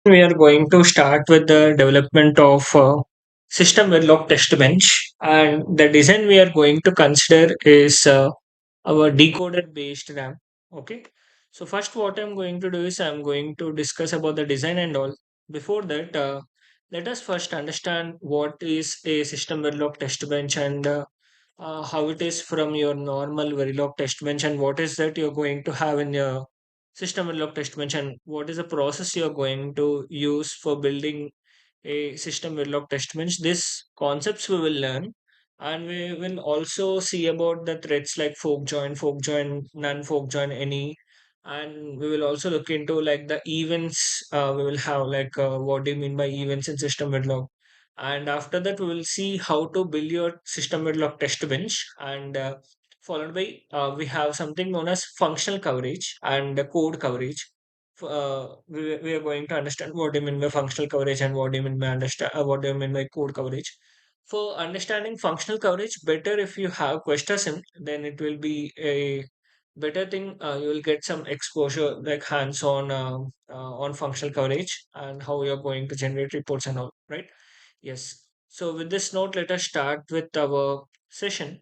We are going to start with the development of SystemVerilog Testbench, and the design we are going to consider is our decoder-based RAM. Okay, so first, what I'm going to do is I'm going to discuss about the design and all. Before that, let us first understand what is a SystemVerilog Testbench and how it is from your normal Verilog Testbench, and what is that you're going to have in your SystemVerilog Testbench, and what is the process you're going to use for building a SystemVerilog Testbench. This concepts we will learn, and we will also see about the threads like fork join, non-fork join, any, and we will also look into like the events. We will have like what do you mean by events in SystemVerilog, and after that we will see how to build your SystemVerilog test bench, and followed by we have something known as functional coverage and code coverage. We are going to understand what do you mean by functional coverage and what do you mean by what do you mean by code coverage. For understanding functional coverage, better if you have Questasim, then it will be a better thing. You will get some exposure like hands-on on functional coverage and how you're going to generate reports and all, right? Yes. So with this note, let us start with our session.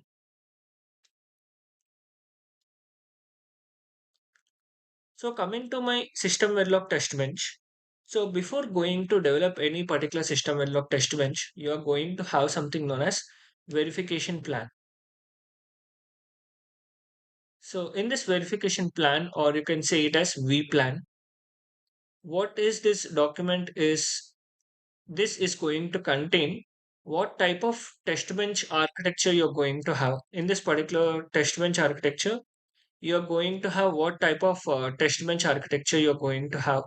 So coming to my system Verilog test bench. So before going to develop any particular system Verilog test bench, you are going to have something known as verification plan. So in this verification plan, or you can say it as VPlan, what is this document is this is going to contain what type of test bench architecture you're going to have. In this particular test bench architecture, you're going to have what type of test bench architecture you're going to have,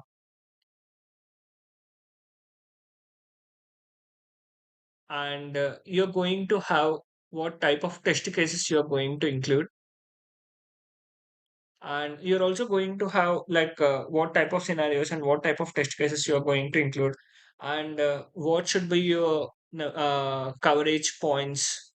and you're going to have what type of test cases you're going to include, and you're also going to have like what type of scenarios and what type of test cases you're going to include, and what should be your coverage points.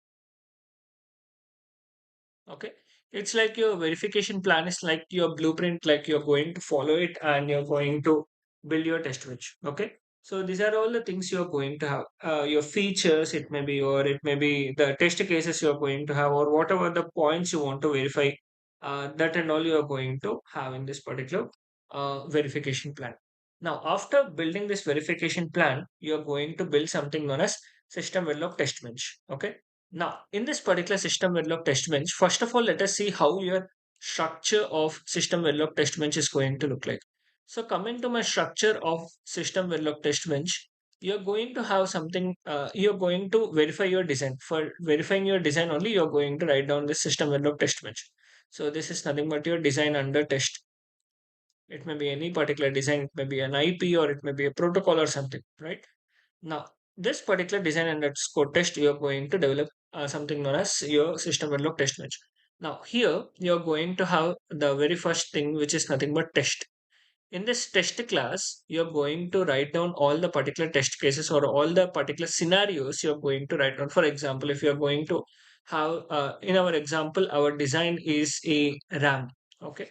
Okay. It's like your verification plan is like your blueprint, like you're going to follow it and you're going to build your test bench. Okay. So these are all the things you're going to have. Your features, it may be, or it may be the test cases you're going to have, or whatever the points you want to verify. That and all you're going to have in this particular verification plan. Now, after building this verification plan, you're going to build something known as system Verilog test bench. Okay. Now, in this particular system Verilog test bench, first of all, let us see how your structure of system Verilog test bench is going to look like. So, coming to my structure of system Verilog test bench, you're going to have something, you're going to verify your design. For verifying your design only, you're going to write down this system Verilog test bench. So, this is nothing but your design under test. It may be any particular design, it may be an IP or it may be a protocol or something, right? Now, this particular design underscore test, you're going to develop something known as your system Verilog test bench. Now, here you're going to have the very first thing, which is nothing but test. In this test class, you're going to write down all the particular test cases or all the particular scenarios you're going to write down. For example, if you're going to have, in our example, our design is a RAM. Okay.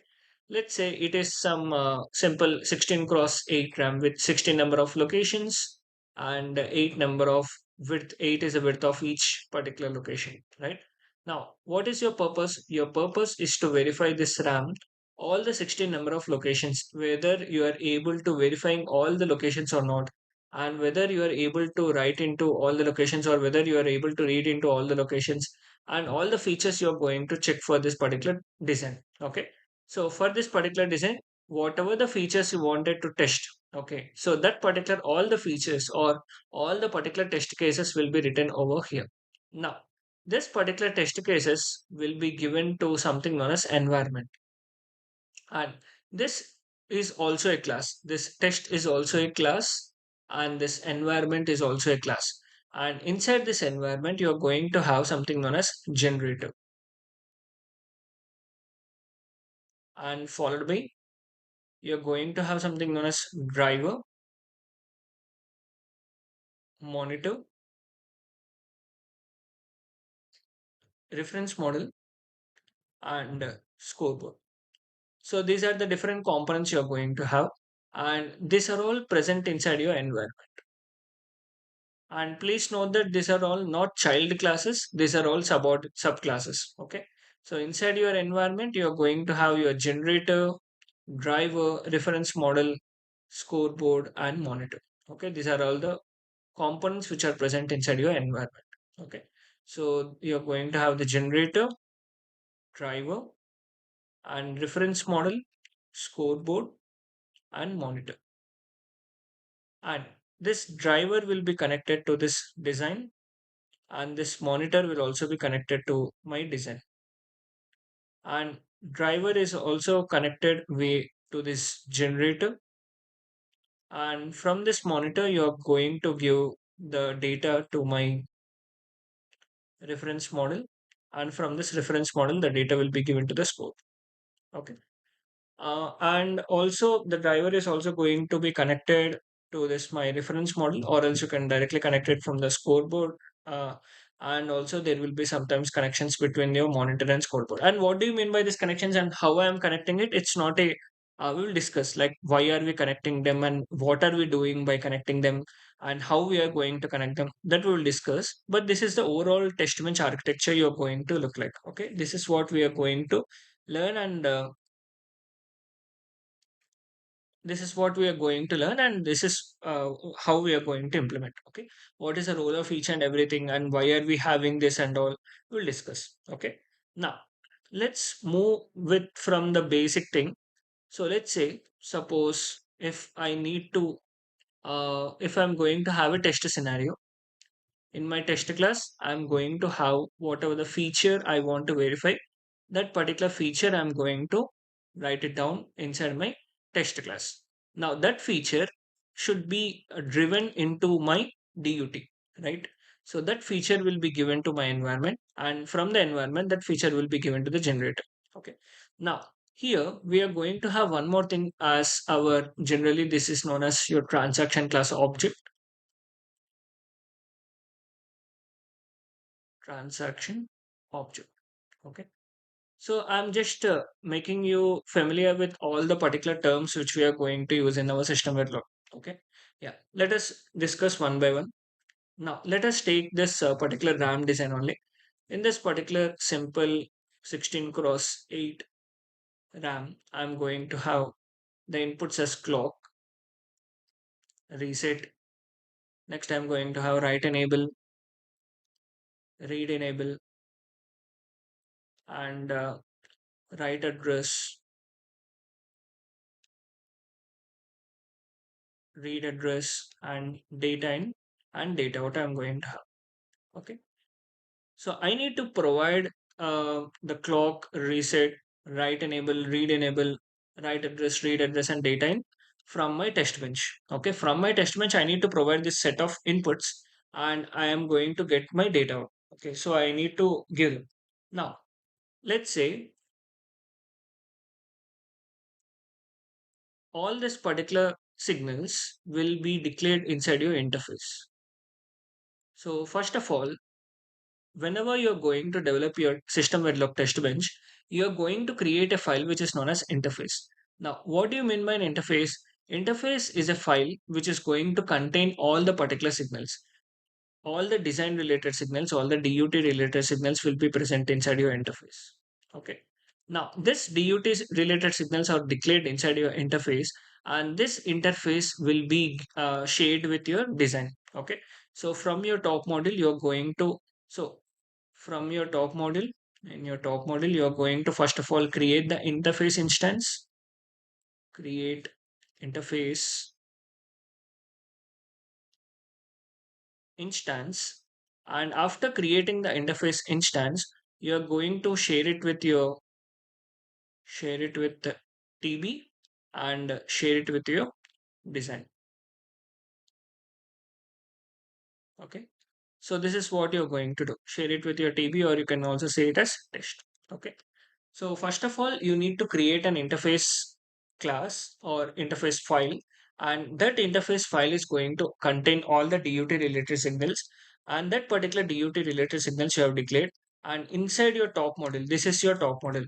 Let's say it is some simple 16 cross 8 RAM with 16 number of locations and 8 number of width. 8 is the width of each particular location, right? Now, what is your purpose? Your purpose is to verify this RAM all the 16 number of locations, whether you are able to verifying all the locations or not, and whether you are able to write into all the locations or whether you are able to read into all the locations, and all the features you're going to check for this particular design. Okay. So for this particular design, whatever the features you wanted to test, okay, so that particular all the features or all the particular test cases will be written over here. Now, this particular test cases will be given to something known as environment, and this is also a class. This text is also a class, and this environment is also a class. And inside this environment, you're going to have something known as generator, and followed by you're going to have something known as driver, monitor, reference model, and scoreboard. So these are the different components you're going to have. and these are all present inside your environment. And please note that these are all not child classes, these are all subclasses. Okay. So inside your environment, you're going to have your generator, driver, reference model, scoreboard, and monitor. Okay, these are all the components which are present inside your environment. Okay, so you're going to have the generator, driver, and reference model, scoreboard, and monitor. And this driver will be connected to this design, and this monitor will also be connected to my design. And driver is also connected way to this generator, and from this monitor you're going to give the data to my reference model, and from this reference model the data will be given to the scope. Okay. And also the driver is also going to be connected to this my reference model, or else you can directly connect it from the scoreboard. uh, and also there will be sometimes connections between your monitor and scoreboard. And what do you mean by these connections and how I am connecting it? It's not a we will discuss like why are we connecting them and what are we doing by connecting them and how we are going to connect them, that we will discuss. But this is the overall test bench architecture you're going to look like. Okay, this is what we are going to learn, and this is what we are going to learn, and this is how we are going to implement. Okay, what is the role of each and everything and why are we having this and all, we'll discuss. Okay, now let's move with from the basic thing. So let's say suppose if I need to if I'm going to have a test scenario in my test class, I'm going to have whatever the feature I want to verify, that particular feature I'm going to write it down inside my test class. Now that feature should be driven into my DUT, right? So that feature will be given to my environment, and from the environment that feature will be given to the generator. Okay. Now here we are going to have one more thing as our generally this is known as your transaction class object. Transaction object. Okay. So I'm just making you familiar with all the particular terms which we are going to use in our system Verilog. Okay. Yeah. Let us discuss one by one. Now let us take this particular RAM design only. In this particular simple 16 cross 8 RAM, I'm going to have the inputs as clock, reset. Next, I'm going to have write enable, read enable, and write address, read address, and data in and data what I'm going to have. Okay. So I need to provide the clock, reset, write enable, read address, and data in from my test bench. Okay. From my test bench, I need to provide this set of inputs, and I am going to get my data out. Okay. So I need to give them. Now, let's say all these particular signals will be declared inside your interface. So first of all, whenever you're going to develop your system Verilog test bench, you're going to create a file which is known as interface. Now, what do you mean by an interface? Interface is a file which is going to contain all the particular signals. All the design related signals, all the DUT related signals will be present inside your interface. Okay. Now, this DUT related signals are declared inside your interface, and this interface will be shared with your design. Okay. So from your top model, you're going to so from your top model in your top model you're going to first of all create the interface instance, create interface instance, and after creating the interface instance you're going to share it with the TB and share it with your design. Okay, so this is what you're going to do, share it with your TB, or you can also say it as test. Okay. So first of all, you need to create an interface class or interface file, and that interface file is going to contain all the DUT related signals, and that particular DUT related signals you have declared. And inside your top model, this is your top model.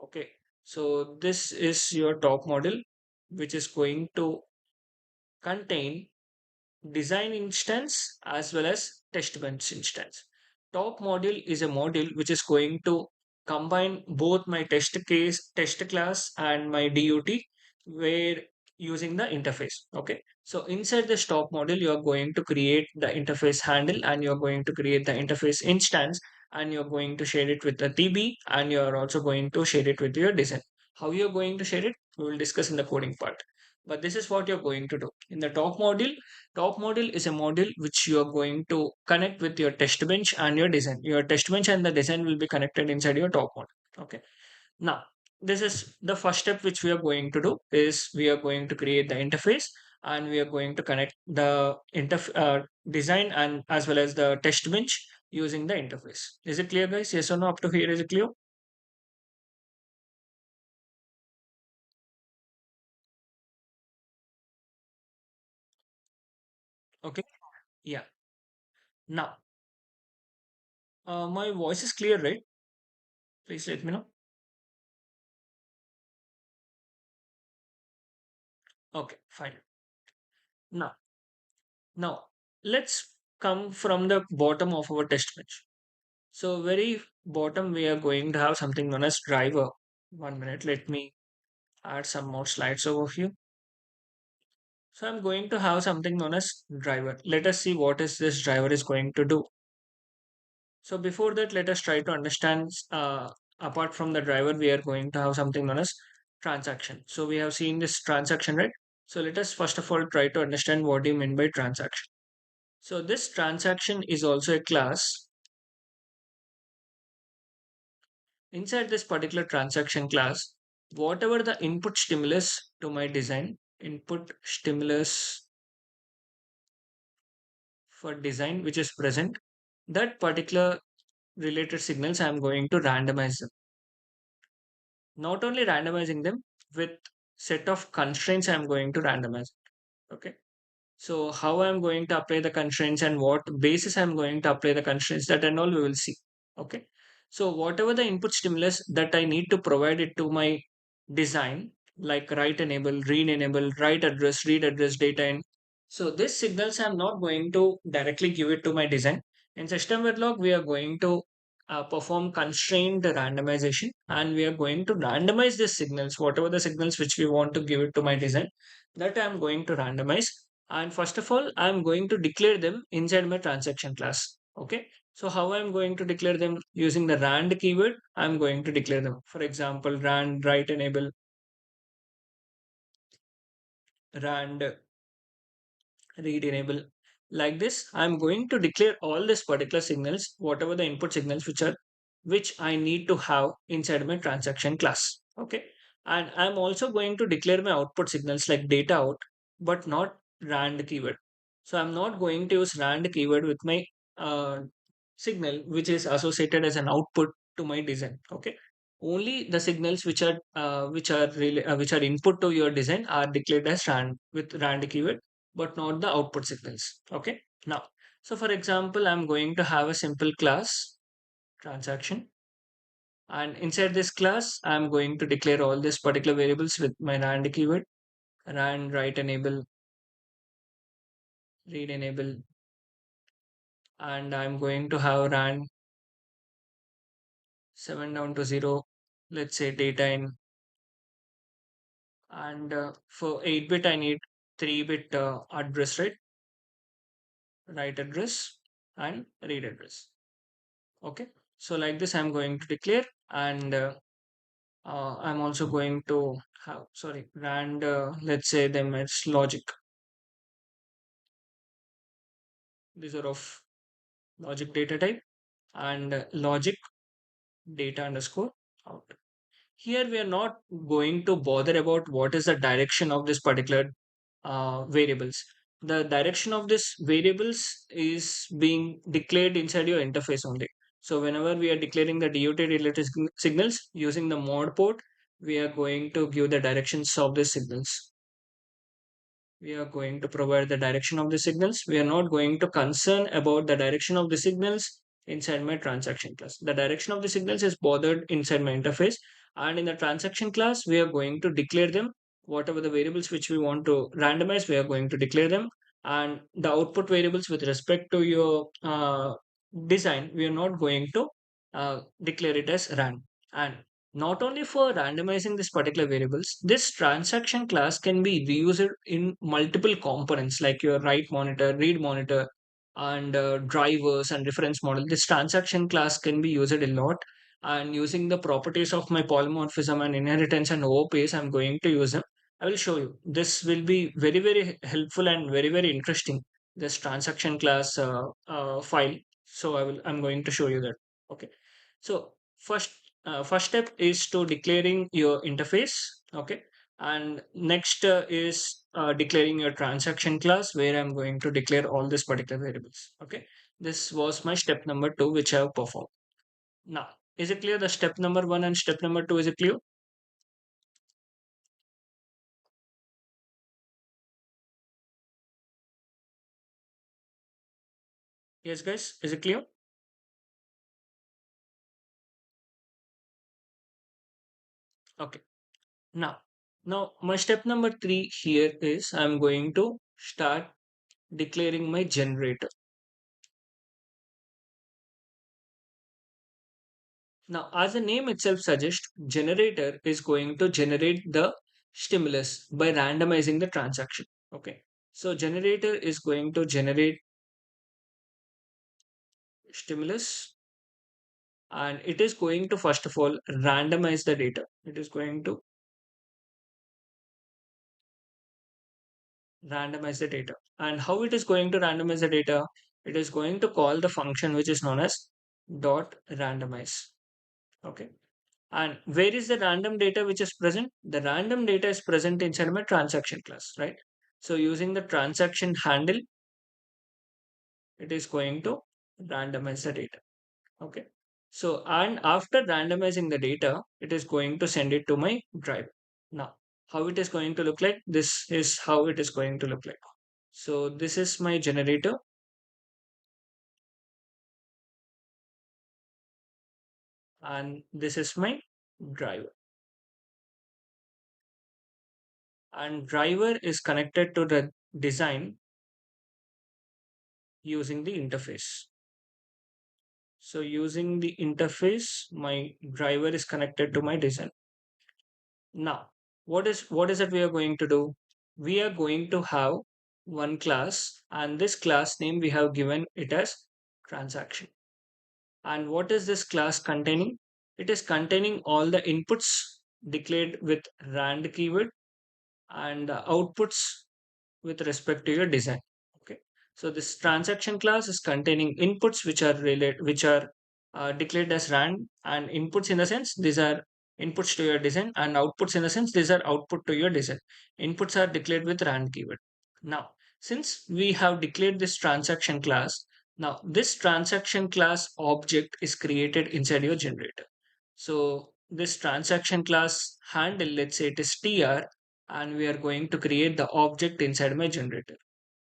Okay, so this is your top model, which is going to contain design instance as well as test bench instance. Top module is a module which is going to combine both my test case, test class, and my DUT, where using the interface. Okay. So inside this top module, you are going to create the interface handle and you're going to create the interface instance and you're going to share it with the TB and you're also going to share it with your design. How you're going to share it, we will discuss in the coding part. But this is what you're going to do. In the top module is a module which you are going to connect with your test bench and your design. Your test bench and the design will be connected inside your top module. Okay. Now, this is the first step which we are going to do is we are going to create the interface and we are going to connect the design and as well as the test bench using the interface. Is it clear, guys? Yes or no? Up to here, is it clear? Okay. Yeah. Now, my voice is clear, right? Please let me know. Okay, fine. Now, Now, let's come from the bottom of our test bench. So, very bottom, we are going to have something known as driver. 1 minute, let me add some more slides over here. So, I'm going to have something known as driver. Let us see what is this driver is going to do. So, before that, let us try to understand. Apart from the driver, we are going to have something known as transaction. So, we have seen this transaction, right? So, let us first of all try to understand what do you mean by transaction. So, this transaction is also a class. Inside this particular transaction class, whatever the input stimulus to my design, input stimulus for design which is present, that particular related signals I'm going to randomize them. Not only randomizing them, with set of constraints I'm going to randomize. Okay. So how I'm going to apply the constraints and what basis I'm going to apply the constraints, that and all we will see. Okay. So whatever the input stimulus that I need to provide it to my design, like write enable, write address, read address, data in. So these signals I'm not going to directly give it to my design. In SystemVerilog, we are going to perform constrained randomization and we are going to randomize these signals, whatever the signals which we want to give it to my design, that I'm going to randomize. And first of all, I'm going to declare them inside my transaction class. Okay. So how I'm going to declare them using the rand keyword, I'm going to declare them. For example, rand write enable, rand read enable. Like this, I'm going to declare all these particular signals, whatever the input signals which I need to have inside my transaction class. Okay. And I'm also going to declare my output signals like data out, but not rand keyword. So I'm not going to use rand keyword with my uh, signal, which is associated as an output to my design. Okay. Only the signals which are input to your design are declared as rand with rand keyword, but not the output signals. Okay. Now, so for example, I'm going to have a simple class transaction, and inside this class, I'm going to declare all these particular variables with my rand keyword, rand write enable, read enable, and I'm going to have rand 7 down to 0, let's say data in, and for 8-bit, I need 3-bit address, right? Write address and read address. Okay. So like this, I'm going to declare and I'm also going to have, sorry, rand, let's say them as logic. These are of logic data type and logic data underscore out. Here we are not going to bother about what is the direction of this particular variables. The direction of this variables is being declared inside your interface only. So whenever we are declaring the DUT related signals using the mod port, we are going to give the directions of the signals. We are going to provide the direction of the signals. We are not going to concern about the direction of the signals inside my transaction class. The direction of the signals is bothered inside my interface. And in the transaction class, we are going to declare them whatever the variables which we want to randomize, we are going to declare them. And the output variables with respect to your design, we are not going to declare it as rand. And not only for randomizing this particular variables, this transaction class can be reused in multiple components like your write monitor, read monitor, and drivers and reference model. This transaction class can be used a lot. And using the properties of my polymorphism and inheritance and overpays, I'm going to use them. I will show you. This will be very, very helpful and very, very interesting. This transaction class file. So I'm going to show you that. Okay. So first step is to declaring your interface. Okay. And next is declaring your transaction class, where I'm going to declare all these particular variables. Okay. This was my step number 2, which I have performed. Now, is it clear? The step number 1 and step number 2, is it clear? Yes, guys, is it clear? Okay. Now, my step number 3 here is I'm going to start declaring my generator. Now, as the name itself suggests, generator is going to generate the stimulus by randomizing the transaction. Okay. So generator is going to generate stimulus, and it is going to first of all randomize the data. It is going to randomize the data. And how it is going to randomize the data? It is going to call the function which is known as dot randomize. Okay. And where is the random data which is present? The random data is present inside my transaction class, right? So using the transaction handle, it is going to randomize the data. Okay. So, and after randomizing the data, it is going to send it to my driver. Now, how it is going to look like? This is how it is going to look like. So this is my generator, and this is my driver. And driver is connected to the design using the interface. So using the interface, my driver is connected to my design. Now, what is it we are going to do? We are going to have one class, and this class name we have given it as transaction. And what is this class containing? It is containing all the inputs declared with rand keyword and outputs with respect to your design. Okay. So this transaction class is containing inputs which are declared as rand, and inputs in the sense these are inputs to your design, and outputs in the sense these are output to your design. Inputs are declared with rand keyword. Now, since we have declared this transaction class, now this transaction class object is created inside your generator. So this transaction class handle, let's say it is tr, and we are going to create the object inside my generator.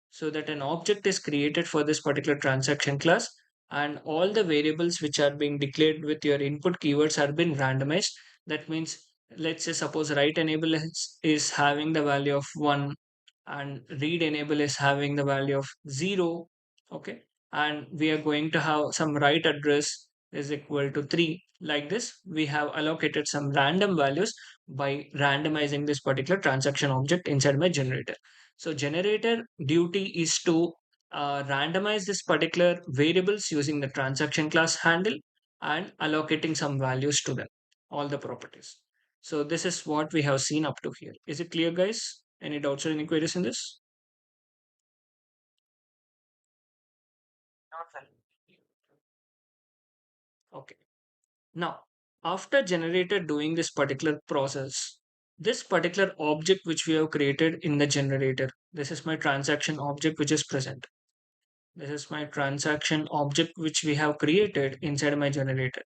So that an object is created for this particular transaction class, and all the variables which are being declared with your input keywords are being randomized. That means, let's say suppose write enable is having the value of 1, and read enable is having the value of 0. Okay. And we are going to have some write address is equal to 3. Like this, we have allocated some random values by randomizing this particular transaction object inside my generator. So generator duty is to randomize this particular variables using the transaction class handle and allocating some values to them, all the properties. So this is what we have seen up to here. Is it clear, guys? Any doubts or any queries in this? Okay. Now, after generator doing this particular process, this particular object which we have created in the generator, this is my transaction object which is present. This is my transaction object which we have created inside my generator.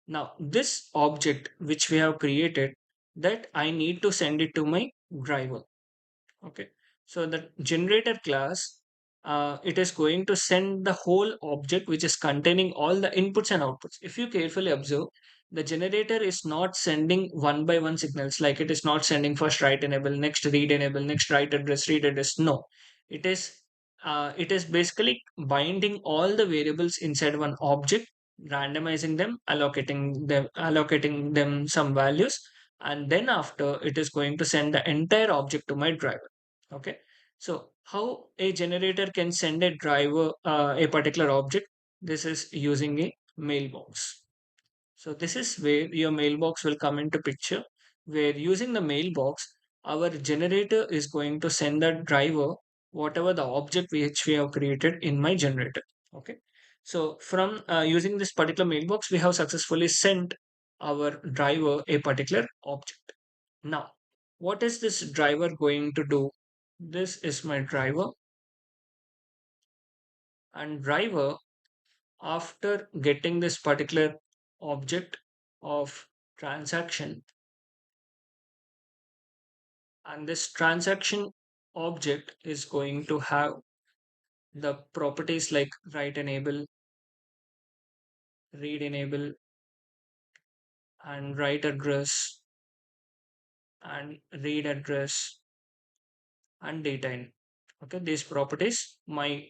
Now, this object which we have created, that I need to send it to my driver. Okay. So the generator class, it is going to send the whole object which is containing all the inputs and outputs. If you carefully observe, the generator is not sending one by one signals, like it is not sending first write enable, next read enable, next write address, read address. No, it is basically binding all the variables inside one object, randomizing them, allocating them some values, and then after it is going to send the entire object to my driver. Okay. So how a generator can send a driver a particular object? This is using a mailbox. So this is where your mailbox will come into picture, where using the mailbox, our generator is going to send the driver whatever the object which we have created in my generator. Okay. So from using this particular mailbox, we have successfully sent our driver a particular object. Now, what is this driver going to do? This is my driver, and driver, after getting this particular object of transaction, and this transaction object is going to have the properties like write enable, read enable, and write address, and read address, and data in. Okay, these properties my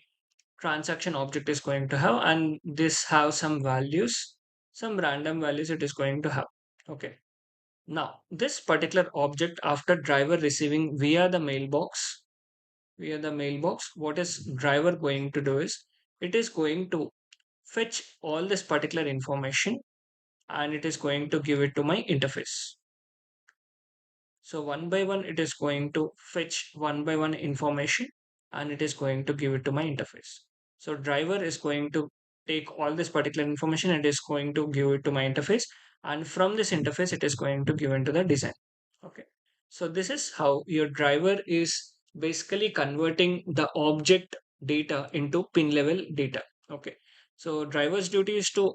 transaction object is going to have, and this have some values, some random values it is going to have. Okay. Now this particular object, after driver receiving via the mailbox, what is driver going to do is it is going to fetch all this particular information, and it is going to give it to my interface. So one by one, it is going to fetch one by one information, and it is going to give it to my interface. So driver is going to take all this particular information and is going to give it to my interface. And from this interface, it is going to give into the design. Okay. So this is how your driver is basically converting the object data into pin level data. Okay. So driver's duty is to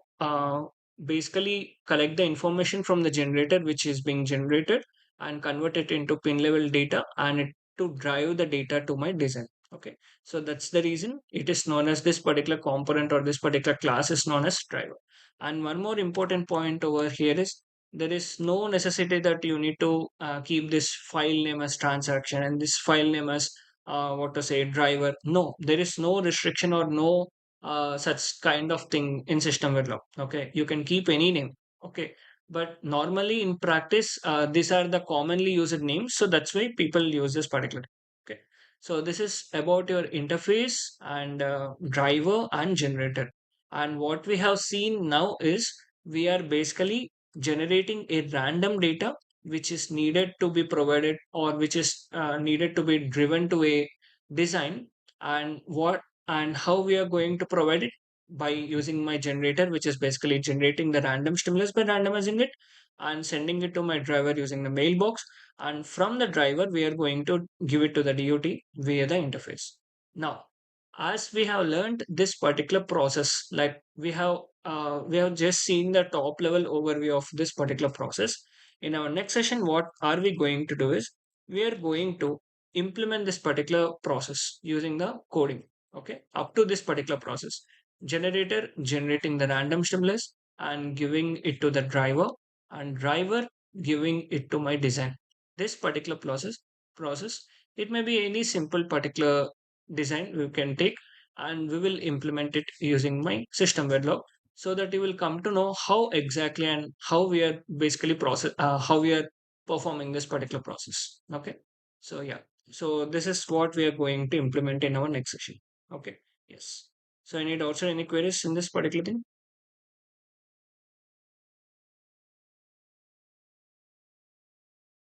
basically collect the information from the generator which is being generated and convert it into pin level data, and it to drive the data to my design. Okay. So that's the reason it is known as this particular component, or this particular class is known as driver. And one more important point over here is there is no necessity that you need to keep this file name as transaction and this file name as what to say driver. No, there is no restriction or no such kind of thing in SystemVerilog. Okay, you can keep any name. Okay, but normally in practice, these are the commonly used names, so that's why people use this particular. Okay, so this is about your interface and driver and generator. And what we have seen now is we are basically generating a random data which is needed to be provided, or which is needed to be driven to a design, and what and how we are going to provide it by using my generator, which is basically generating the random stimulus by randomizing it and sending it to my driver using the mailbox, and from the driver we are going to give it to the DOT via the interface. Now, as we have learned this particular process, like we have just seen the top level overview of this particular process. In our next session, what are we going to do is we are going to implement this particular process using the coding. Okay, up to this particular process, generator generating the random stimulus and giving it to the driver, and driver giving it to my design. This particular process, it may be any simple particular design we can take, and we will implement it using my system Verilog, so that you will come to know how exactly and how we are basically how we are performing this particular process. Okay. So yeah, so this is what we are going to implement in our next session. Okay. Yes. So any doubts or any queries in this particular thing?